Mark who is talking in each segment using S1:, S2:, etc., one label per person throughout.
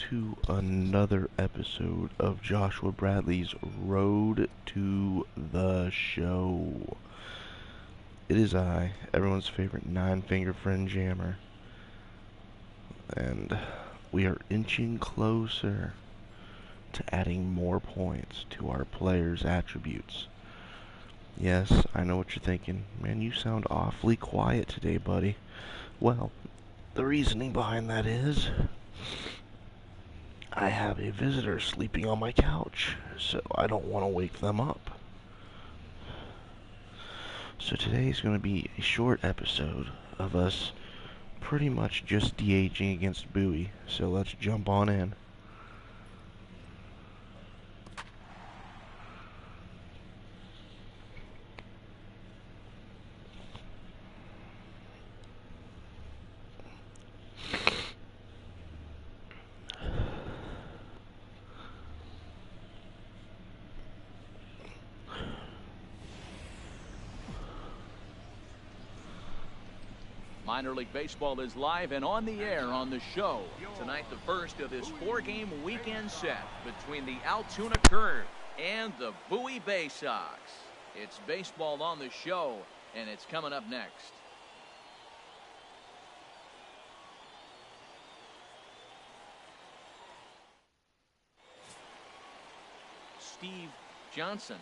S1: to another episode of Joshua Bradley's Road to the Show. It is I, everyone's favorite nine-finger friend Jammer, and we are inching closer to adding more points to our players' attributes. Yes, I know what you're thinking. Man, you sound awfully quiet today, buddy. Well, the reasoning behind that is I have a visitor sleeping on my couch, so I don't want to wake them up. So today's going to be a short episode of us pretty much just de-aging against Bowie, so let's jump on in.
S2: Minor League Baseball is live and on the air on the show. Tonight, the first of this four-game weekend set between the Altoona Curve and the Bowie Bay Sox. It's baseball on the show, and it's coming up next. Steve Johnson,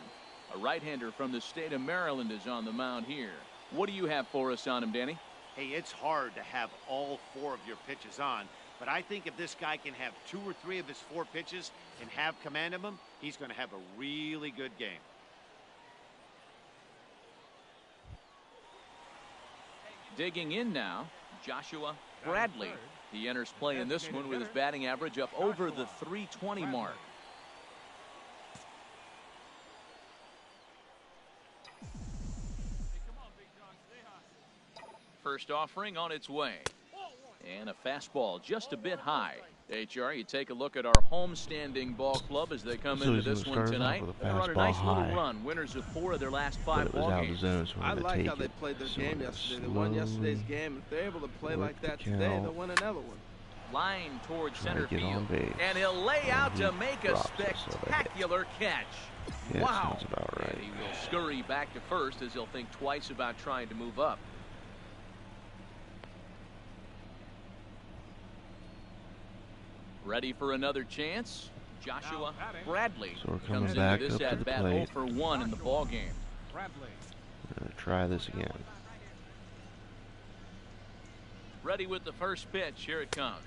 S2: a right-hander from the state of Maryland, is on the mound here. What do you have for us on him, Danny?
S3: Hey, it's hard to have all four of your pitches on, but I think if this guy can have two or three of his four pitches and have command of them, he's going to have a really good game.
S2: Digging in now, Joshua Bradley. He enters play in this one with his batting average up over the .320 mark. First offering on its way. And a fastball just a bit high. HR, you take a look at our home-standing ball club as they come into this one tonight. They're on a nice little run. Winners of 4 of their last 5 ball games.
S4: I like how they played their game yesterday. They won yesterday's game. If they're able to play like that today, they'll win another one.
S2: Line towards center field. And he'll lay out to make a spectacular catch. Wow. And he will scurry back to first as he'll think twice about trying to move up. Ready for another chance? Joshua Bradley comes into this at bat 0 for 1 in the ball game.
S1: We're gonna try this again.
S2: Ready with the first pitch. Here it comes.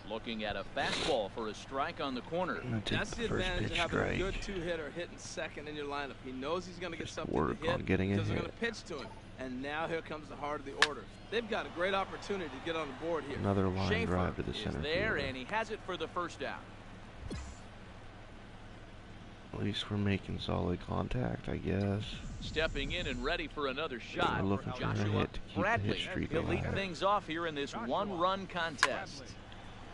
S2: Looking at a fastball for a strike on the corner.
S4: That's the advantage of having a good two-hitter hitting second in your lineup. He knows he's going to get something to hit because they're going to pitch to him. And now here comes the heart of the order. They've got a great opportunity to get on the board here.
S1: Another line drive to the center
S2: field. There,
S1: field.
S2: And he has it for the first out.
S1: At least we're making solid contact, I guess.
S2: Stepping in and ready for another shot.
S1: Joshua
S2: Bradley. He'll lead things off here in this one-run contest.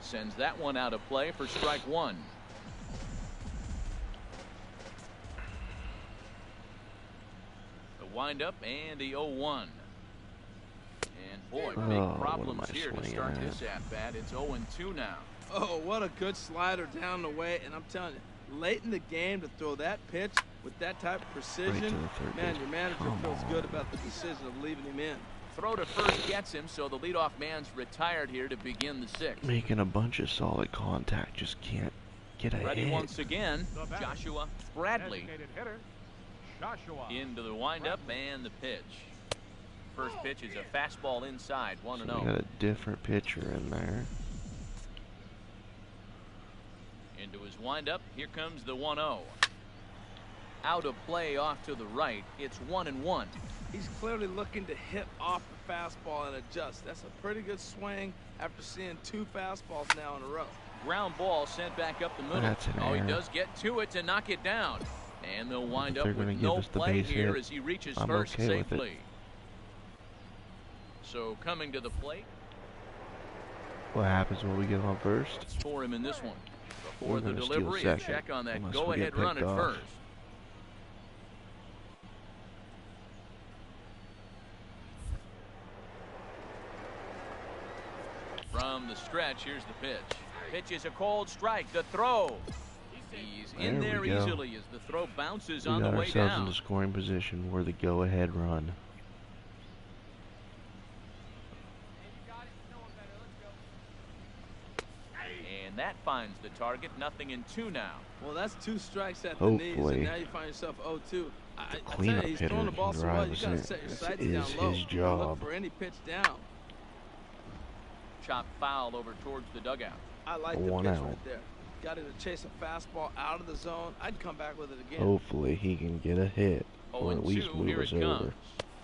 S2: Sends that one out of play for strike 1. The windup and the 0-1. And boy, big problems here to start this at-bat. It's 0-2 now.
S4: Oh, what a good slider down the way. And I'm telling you, late in the game to throw that pitch with that type of precision, man, your manager feels good about the decision of leaving him in.
S2: Throw to first gets him, so the leadoff man's retired here to begin the 6th.
S1: Making a bunch of solid contact, just can't get ahead.
S2: Ready once again, Joshua Bradley. Into the windup and the pitch. First pitch is a fastball inside, 1-0.
S1: So we got a different pitcher in there.
S2: Into his windup, here comes the 1-0. Out of play off to the right, it's 1-1.
S4: He's clearly looking to hit off the fastball and adjust. That's a pretty good swing after seeing 2 fastballs now in a row.
S2: Ground ball sent back up the middle. Oh, he does get to it to knock it down. And they'll wind up with no play here as he reaches first safely. So coming to the plate.
S1: What happens when we get on first?
S2: It's for him in this one. Before the delivery, a check on that go-ahead run at first. From the stretch, here's the pitch. Pitch is a cold strike. The throw. He's in there easily as the throw bounces on the way down.
S1: We got ourselves into scoring position for the go-ahead run.
S2: And that finds the target. 0-2 now.
S4: Well, that's 2 strikes at the knees, and now you find yourself 0-2. I tell you, he's throwing the ball so well, you got to set your sights down low.
S1: His job.
S4: Look for any pitch down.
S2: Chop foul over towards the dugout.
S4: I like the pitch right there. Got him to chase a fastball out of the zone. I'd come back with it again.
S1: Hopefully he can get a hit, or at least move us over.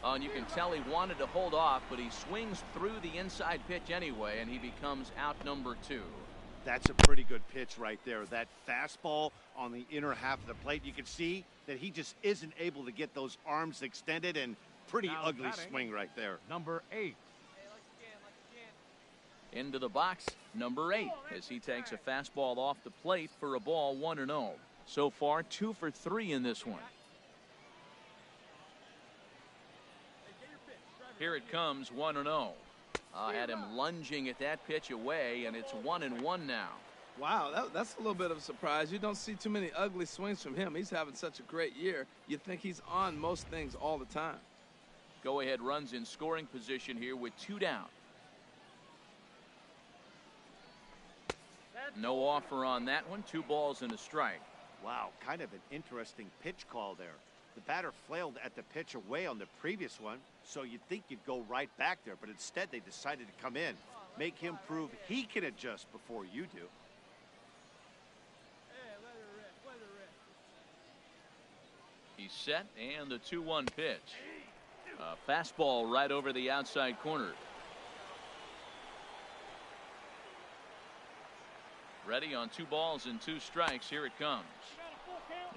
S2: And you can tell he wanted to hold off, but he swings through the inside pitch anyway, and he becomes out number 2.
S3: That's a pretty good pitch right there. That fastball on the inner half of the plate. You can see that he just isn't able to get those arms extended, and pretty ugly swing right there.
S5: Number 8.
S2: Into the box, number 8, as he takes a fastball off the plate for a ball, 1-0. So far, 2 for 3 in this one. Here it comes, 1-0. Had him lunging at that pitch away, and it's 1-1 now.
S4: Wow, that's a little bit of a surprise. You don't see too many ugly swings from him. He's having such a great year. You'd think he's on most things all the time.
S2: Go-ahead runs in scoring position here with 2 down. No offer on that one. 2 balls and a strike.
S3: Wow, kind of an interesting pitch call there. The batter flailed at the pitch away on the previous one, so you'd think you'd go right back there, but instead they decided to come in, make him prove he can adjust before you do.
S2: He's set, and the 2-1 pitch. A fastball right over the outside corner. Ready on 2 balls and 2 strikes. Here it comes.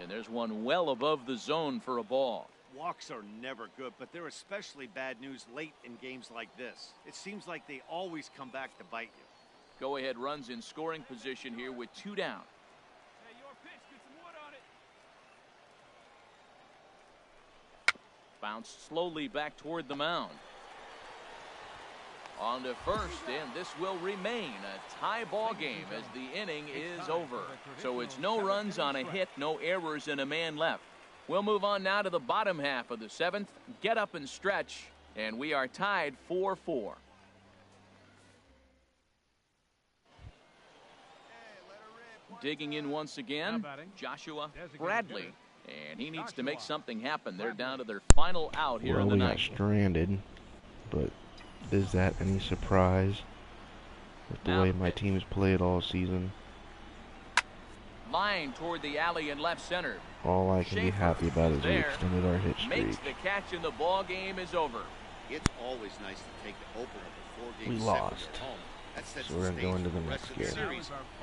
S2: And there's one well above the zone for a ball.
S3: Walks are never good, but they're especially bad news late in games like this. It seems like they always come back to bite you.
S2: Go-ahead runs in scoring position here with 2 down.
S5: Hey, your pitch, get some wood on it.
S2: Bounced slowly back toward the mound. On to first, and this will remain a tie ball game as the inning is over. So it's no runs on a hit, no errors, and a man left. We'll move on now to the bottom half of the 7th. Get up and stretch, and we are tied 4-4. Digging in once again, Joshua Bradley. And he needs to make something happen. They're down to their final out here in the ninth.
S1: We got stranded, but is that any surprise with the way my team's played all season?
S2: Line toward the alley in left center.
S1: All I can be happy about is we extended our hit streak.
S2: Makes the catch and the ball game is over.
S3: It's always nice to take the opener of a 4-game
S1: we
S3: set
S1: lost,
S3: at home. That sets
S1: so we're going to go into the next game.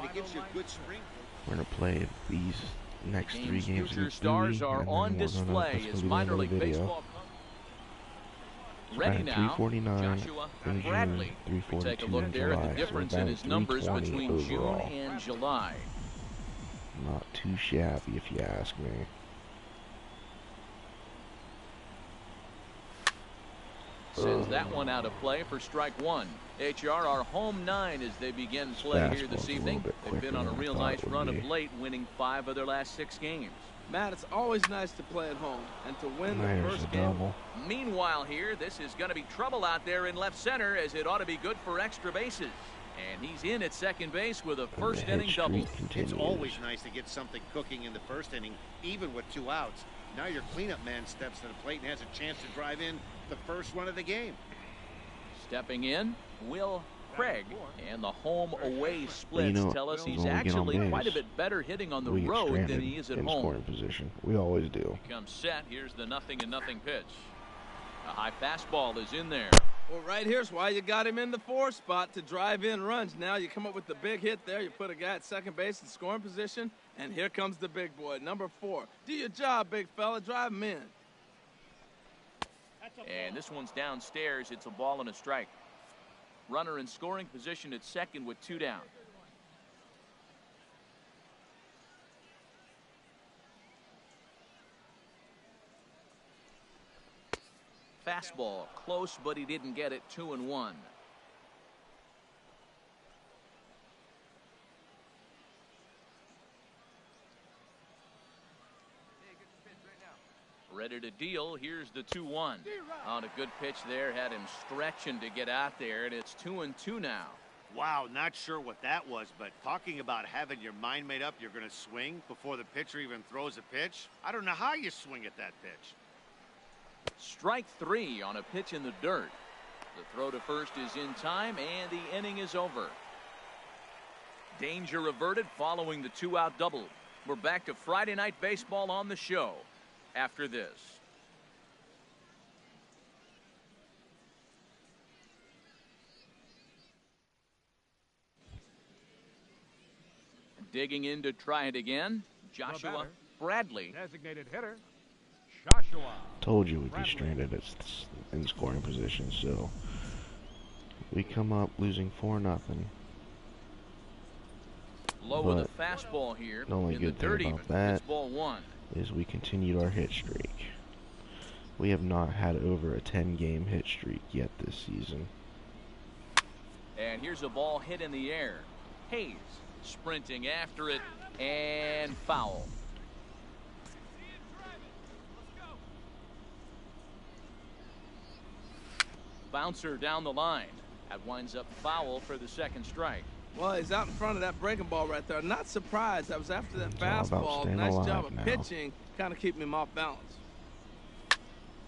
S3: It gives you a good spring.
S1: We're going to play these next 3 games in
S2: stars are on display as minor league baseball. Ready now, Joshua Bradley. We take a look there at the difference in his numbers between June and July.
S1: Not too shabby, if you ask me.
S2: Sends that one out of play for strike 1. HR are home 9 as they begin play here this evening. They've been on a real nice run of late, winning 5 of their last 6 games.
S4: Matt, it's always nice to play at home and to win the first game.
S2: Meanwhile here, this is going to be trouble out there in left center as it ought to be good for extra bases. And he's in at second base with a first inning double.
S3: It's always nice to get something cooking in the first inning, even with 2 outs. Now your cleanup man steps to the plate and has a chance to drive in the first run of the game.
S2: Stepping in, Will Craig, and the home-away splits tell us he's actually quite a bit better hitting on the road than he is at home.
S1: Scoring position. We always do.
S2: Comes set. Here's the 0-0 pitch. A high fastball is in there.
S4: Well, right here's why you got him in the 4 spot, to drive in runs. Now you come up with the big hit there. You put a guy at second base in scoring position, and here comes the big boy, number 4. Do your job, big fella. Drive him in.
S2: And this one's downstairs. It's a ball and a strike. Runner in scoring position at second with 2 down. Fastball close, but he didn't get it. 2-1. Ready to deal. Here's the 2-1. On a good pitch there. Had him stretching to get out there, and it's 2-2 now.
S3: Wow, not sure what that was, but talking about having your mind made up you're going to swing before the pitcher even throws a pitch. I don't know how you swing at that pitch.
S2: Strike 3 on a pitch in the dirt. The throw to first is in time, and the inning is over. Danger averted following the 2-out double. We're back to Friday Night Baseball on the show after this. Digging in to try it again, Joshua Bradley.
S5: Designated hitter, Joshua.
S1: Told you we'd be stranded in scoring position, so we come up losing 4-0.
S2: Low with a fastball here.
S1: The only
S2: in
S1: good
S2: the dirt
S1: thing about
S2: even.
S1: that
S2: It's ball 1.
S1: is we continued our hit streak. We have not had over a 10-game hit streak yet this season.
S2: And here's a ball hit in the air. Hayes sprinting after it, and foul. Bouncer down the line. That winds up foul for the second strike.
S4: Well, he's out in front of that breaking ball right there. Not surprised. I was after that
S1: It's all about
S4: fastball.
S1: staying
S4: Nice
S1: alive
S4: job of
S1: now.
S4: pitching, kind of keeping him off balance.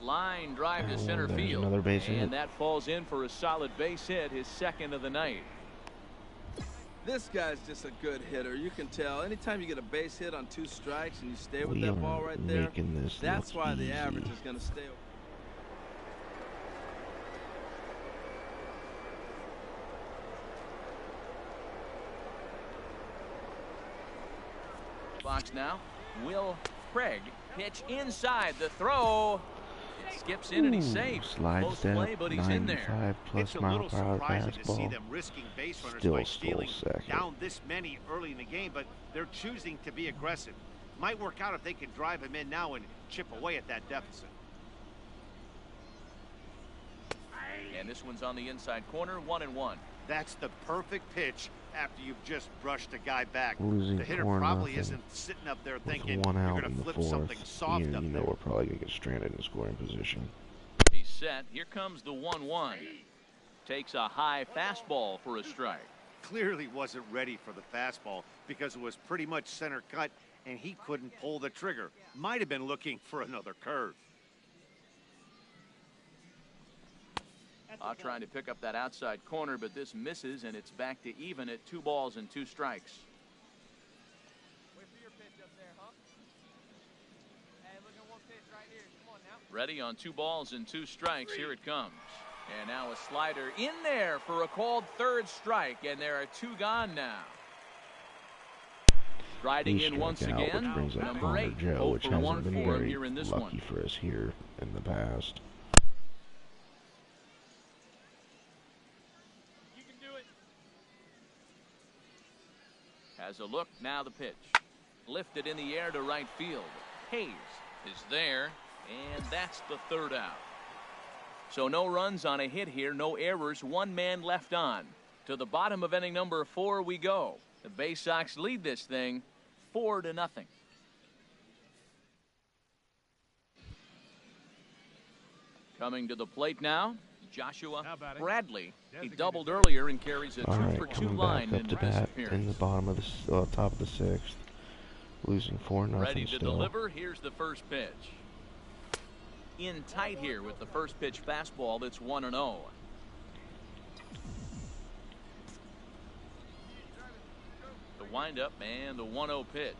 S2: Line drive to center
S1: there's
S2: field.
S1: another base hit.
S2: And that falls in for a solid base hit, his second of the night.
S4: This guy's just a good hitter. You can tell. Anytime you get a base hit on 2 strikes and you stay with
S1: We
S4: that
S1: are
S4: ball right there,
S1: making this
S4: that's
S1: look
S4: why the
S1: easy.
S4: average is going to stay.
S2: Box now. Will Craig pitch inside the throw. It skips in and he's safe.
S1: Slide
S2: Close
S1: step,
S2: play, but he's in there.
S1: 95 plus
S3: It's a
S1: mile
S3: little
S1: per hour
S3: surprising to see
S1: fastball.
S3: them risking base runners
S1: Still
S3: by
S1: stole
S3: stealing
S1: second.
S3: down this many early in the game, but they're choosing to be aggressive. Might work out if they can drive him in now and chip away at that deficit.
S2: And this one's on the inside corner, 1-1.
S3: That's the perfect pitch after you've just brushed a guy back.
S1: Losing
S3: The hitter
S1: 4-0
S3: probably isn't sitting up there
S1: with
S3: thinking
S1: 1
S3: you're
S1: out
S3: going
S1: in
S3: to
S1: the
S3: flip
S1: fourth.
S3: something soft
S1: You
S3: up
S1: know
S3: there.
S1: we're probably going to get stranded in scoring position.
S2: He's set. Here comes the 1-1. Takes a high fastball for a strike.
S3: Clearly wasn't ready for the fastball because it was pretty much center cut and he couldn't pull the trigger. Might have been looking for another curve.
S2: Trying to pick up that outside corner, but this misses, and it's back to even at 2 balls and 2 strikes.
S5: Wait for your pitch up there, huh? Hey, look at one pitch right here. Come on now.
S2: Ready on 2 balls and 2 strikes. Here it comes. And now a slider in there for a called third strike, and there are 2 gone now. Striding
S1: He
S2: in
S1: struck
S2: once
S1: out,
S2: again,
S1: which brings up
S2: number
S1: Connor
S2: 8,
S1: Joe,
S2: 0
S1: which
S2: for
S1: hasn't
S2: 1
S1: been
S2: for him
S1: very
S2: here in this
S1: lucky
S2: one.
S1: for us here in the past.
S5: You can do it.
S2: Has a look, now the pitch. Lifted in the air to right field. Hayes is there, and that's the 3rd out. So no runs on a hit here, no errors, 1 man left on. To the bottom of inning number 4 we go. The Bay Sox lead this thing 4-0. Coming to the plate now, Joshua Bradley. He doubled earlier and carries a 2
S1: All right,
S2: for 2
S1: coming
S2: line
S1: back up
S2: in
S1: to
S2: this
S1: bat
S2: appearance.
S1: in the bottom of the top of the 6th, losing 4-0
S2: Ready to
S1: still.
S2: deliver. Here's the first pitch. In tight here with the first pitch fastball. That's 1-0. The windup and the 1-0 pitch.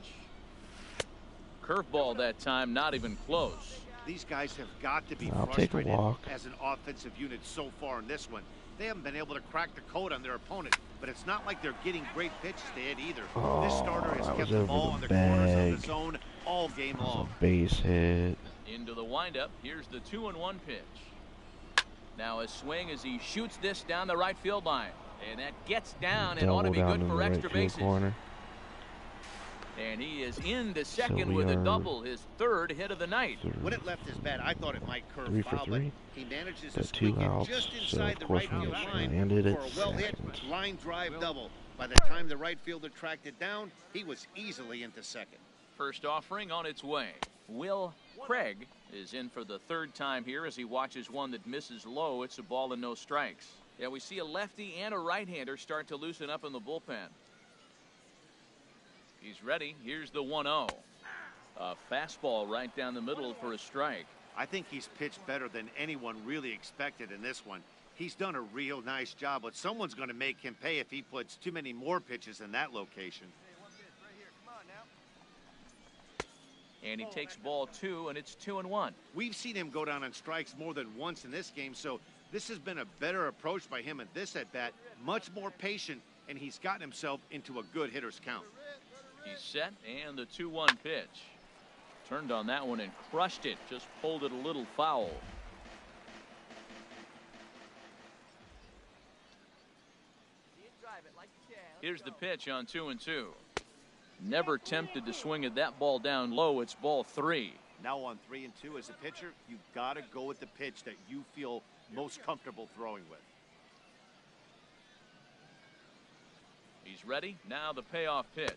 S2: Curveball that time, not even close.
S3: These guys have got to be
S1: I'll take a
S3: frustrated
S1: walk.
S3: as an offensive unit so far in this one. They haven't been able to crack the code on their opponent, but it's not like they're getting great pitches to hit either. This starter has
S1: that
S3: kept
S1: was
S3: the
S1: over
S3: ball
S1: the
S3: on the corners of
S1: bag.
S3: the zone all game
S1: That was
S3: long.
S1: a base hit.
S2: Into the windup. Here's the 2-1 pitch. Now a swing as he shoots this down the right field line. And that gets down and ought to
S1: Double
S2: be
S1: down
S2: good
S1: in
S2: for
S1: the right
S2: extra
S1: field
S2: bases.
S1: corner.
S2: And he is into second
S1: we
S2: with a
S1: are
S2: double, his 3rd hit of the night.
S3: When it left his bat, I thought it might curve
S1: 3 for
S3: foul, but
S1: 3.
S3: he manages to
S1: Got
S3: squeak
S1: 2
S3: in
S1: outs,
S3: just
S1: so
S3: inside
S1: of
S3: the
S1: course
S3: right
S1: we
S3: field
S1: get
S3: line
S1: stranded
S3: for
S1: at
S3: a well-hit
S1: second.
S3: line drive double. By the time the right fielder tracked it down, he was easily into second.
S2: First offering on its way. Will Craig is in for the third time here as he watches one that misses low. It's a ball and no strikes. Yeah, we see a lefty and a right-hander start to loosen up in the bullpen. He's ready. Here's the 1-0. A fastball right down the middle for a strike.
S3: I think he's pitched better than anyone really expected in this one. He's done a real nice job, but someone's going to make him pay if he puts too many more pitches in that location.
S2: And he takes ball 2, and it's 2-1.
S3: We've seen him go down on strikes more than once in this game, so this has been a better approach by him at this at-bat. Much more patient, and he's gotten himself into a good hitter's count.
S2: He's set, and the 2-1 pitch. Turned on that one and crushed it. Just pulled it a little foul. Here's the pitch on 2-2. Never tempted to swing at that ball down low. It's ball 3.
S3: Now on 3-2 as a pitcher, you've got to go with the pitch that you feel most comfortable throwing with.
S2: He's ready. Now the payoff pitch.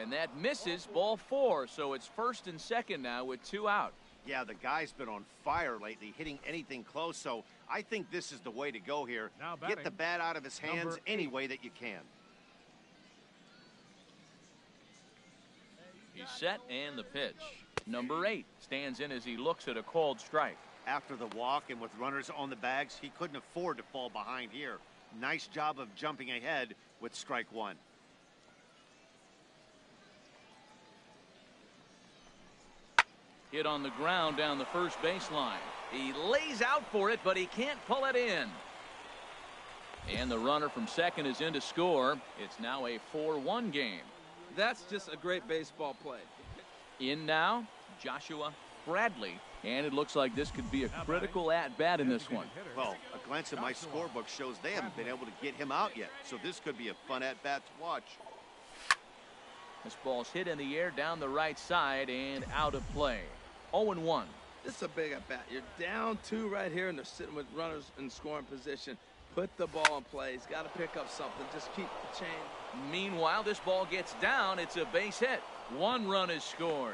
S2: And that misses, ball 4. So it's first and second now with 2 out.
S3: Yeah, the guy's been on fire lately, hitting anything close. So I think this is the way to go here. Get the bat out of his hands any way that you can.
S2: He's set, and the pitch. Number 8 stands in as he looks at a called strike.
S3: After the walk and with runners on the bags, he couldn't afford to fall behind here. Nice job of jumping ahead with strike 1.
S2: Hit on the ground down the first baseline. He lays out for it, but he can't pull it in. And the runner from second is in to score. It's now a 4-1 game.
S4: That's just a great baseball play.
S2: In now, Joshua Bradley. And it looks like this could be a critical at-bat in this one.
S3: Well, a glance at my scorebook shows they haven't been able to get him out yet. So this could be a fun at-bat to watch.
S2: This ball's hit in the air down the right side and out of play. 0-1.
S4: This is a big at-bat. You're down 2 right here, and they're sitting with runners in scoring position. Put the ball in play. He's got to pick up something. Just keep the chain.
S2: Meanwhile, this ball gets down. It's a base hit. 1 run is scored.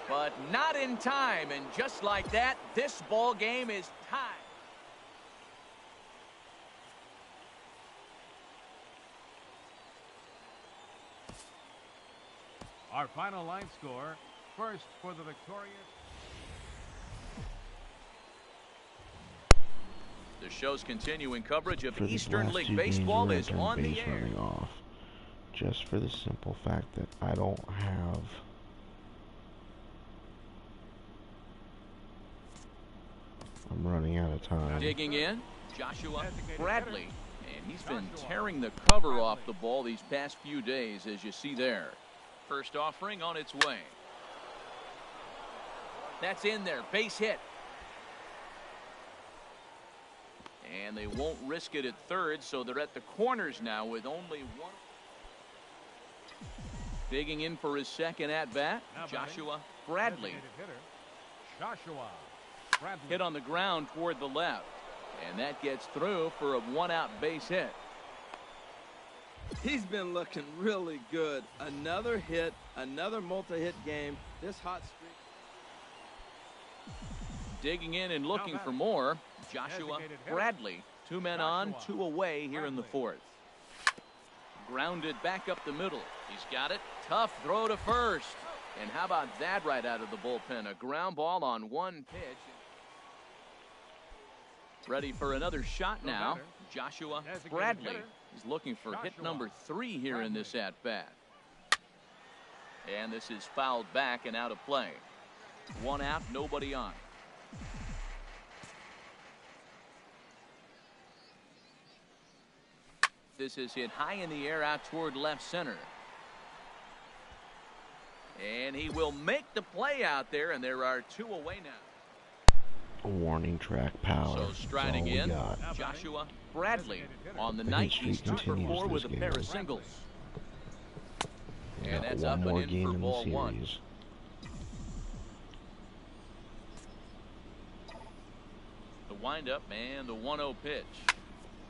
S2: But not in time. And just like that, this ball game is tied.
S6: Our final line score, first for the victorious.
S2: The show's continuing coverage of
S1: For these
S2: Eastern
S1: last
S2: League
S1: 2 games,
S2: Baseball
S1: we're
S2: is
S1: entering
S2: on the
S1: base
S2: air.
S1: running off, just for the simple fact that I don't have I'm running out of time.
S2: Digging in, Joshua Bradley. And he's been tearing the cover off the ball these past few days, as you see there. First offering on its way. That's in there, base hit. And they won't risk it at third, so they're at the corners now with only 1. Digging in for his second at-bat, Joshua Bradley.
S6: Joshua Bradley.
S2: Hit on the ground toward the left. And that gets through for a 1-out base hit.
S4: He's been looking really good. Another hit, another multi-hit game. This hot streak.
S2: Digging in and looking for more, Joshua Bradley. 2 men on, 2 away here in the 4th. Grounded back up the middle. He's got it. Tough throw to first. And how about that right out of the bullpen? A ground ball on 1 pitch. Ready for another shot now, Joshua Bradley. He's looking for hit number 3 here in this at-bat. And this is fouled back and out of play. 1 out, nobody on. This is hit high in the air out toward left center. And he will make the play out there, and there are 2 away now.
S1: Warning track power.
S2: So striding in, Joshua Bradley. On the night, he's 2 for 4 with a pair of singles. And that's up and in for ball 1. The windup and the 1-0 pitch.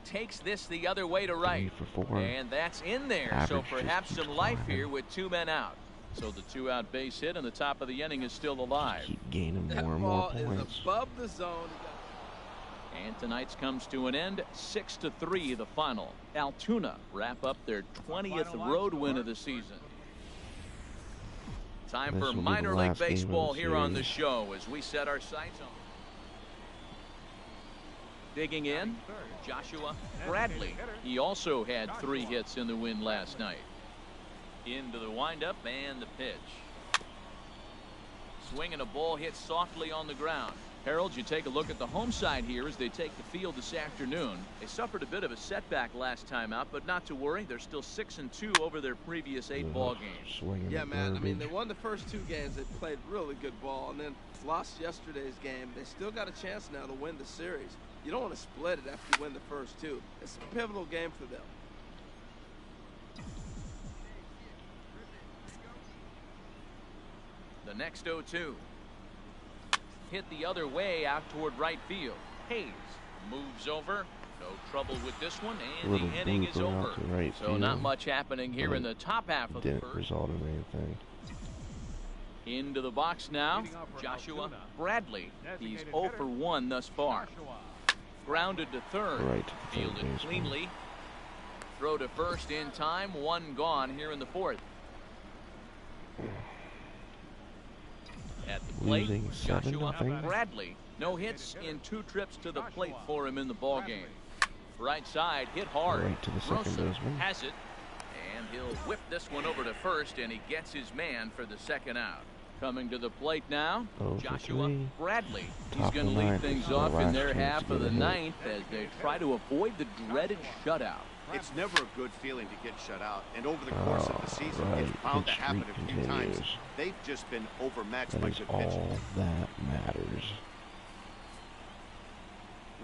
S2: Takes this the other way to right.
S1: 3 for 4.
S2: And that's in there.
S1: Average
S2: so perhaps
S1: just keeps
S2: some life
S1: climbing.
S2: here with 2 men out. So the 2-out base hit and the top of the inning is still alive.
S1: Keep gaining
S4: That
S1: more and more
S4: ball is
S1: points.
S4: above the zone.
S2: And tonight's comes to an end, 6-3 the final. Altoona wrap up their 20th road win of the season. Time
S1: This
S2: for
S1: will be the
S2: minor league
S1: last game of the
S2: baseball here on the
S1: series.
S2: show as we set our sights on. Digging in, Joshua Bradley. He also had 3 hits in the win last night. Into the windup and the pitch. Swinging a ball hit softly on the ground. Harold, you take a look at the home side here as they take the field this afternoon. They suffered a bit of a setback last time out, but not to worry. They're still 6-2 over their previous 8 ball games.
S1: Swinging
S4: Yeah,
S1: at
S4: man. I mean, they
S1: garbage.
S4: won the first 2 games. They played really good ball, and then lost yesterday's game. They still got a chance now to win the series. You don't want to split it after you win the first 2. It's a pivotal game for them.
S2: The next 0-2. Hit the other way out toward right field. Hayes moves over. No trouble with this one, and
S1: Little
S2: the inning is
S1: blooper out
S2: over.
S1: to right
S2: So not
S1: field.
S2: much happening here in the top half of the
S1: Didn't
S2: first.
S1: result in anything.
S2: Into the box now,
S6: Leading off for
S2: Joshua
S6: Altoona.
S2: Bradley. He's
S6: Designated
S2: 0
S6: hitter,
S2: for 1 thus far.
S6: Joshua.
S2: Grounded to third.
S1: Right to the third
S2: Fielded
S1: baseman.
S2: cleanly. Throw to first in time. 1 gone here in the 4th. At the plate,
S1: Losing
S2: Joshua
S1: 7-0.
S2: Bradley. No hits in 2 trips to the plate for him in the ball game. Right side, hit hard.
S1: Right to the second
S2: Rosa
S1: baseman.
S2: has it, and he'll whip this one over to first, and he gets his man for the 2nd out. Coming to the plate now,
S1: 0 for
S2: Joshua
S1: 3.
S2: Bradley. He's
S1: Top
S2: going
S1: of
S2: to
S1: the
S2: lead
S1: ninth.
S2: things
S1: The
S2: off in
S1: last
S2: their
S1: chance
S2: half
S1: to
S2: of
S1: get
S2: the
S1: a hit.
S2: 9th as they try to avoid the dreaded shutout.
S3: It's never a good feeling to get shut out, and over the course of the season,
S1: right.
S3: it's bound to
S1: Pitch
S3: happen
S1: streak
S3: a few times.
S1: continues.
S3: They've just been overmatched
S1: That
S3: by
S1: is
S3: good pitching.
S1: all that matters.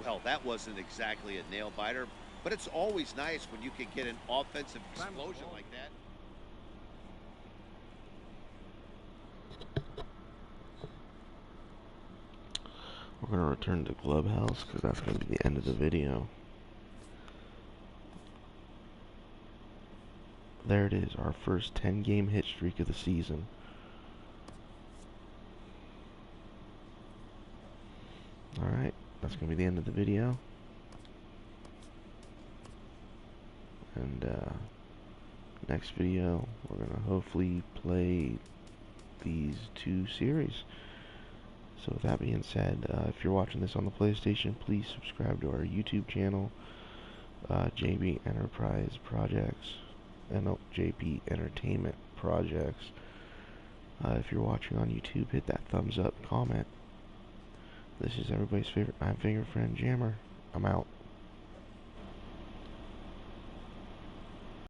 S3: Well, that wasn't exactly a nail biter, but it's always nice when you can get an offensive explosion like that.
S1: We're going to return to Clubhouse because that's going to be the end of the video. There it is, our first 10-game hit streak of the season. Alright, that's going to be the end of the video. And next video, we're going to hopefully play these 2 series. So with that being said, if you're watching this on the PlayStation, please subscribe to our YouTube channel, JB Enterprise Projects, and JP Entertainment Projects. If you're watching on YouTube, hit that thumbs up, comment. This is everybody's favorite 9-finger friend, Jammer. I'm out.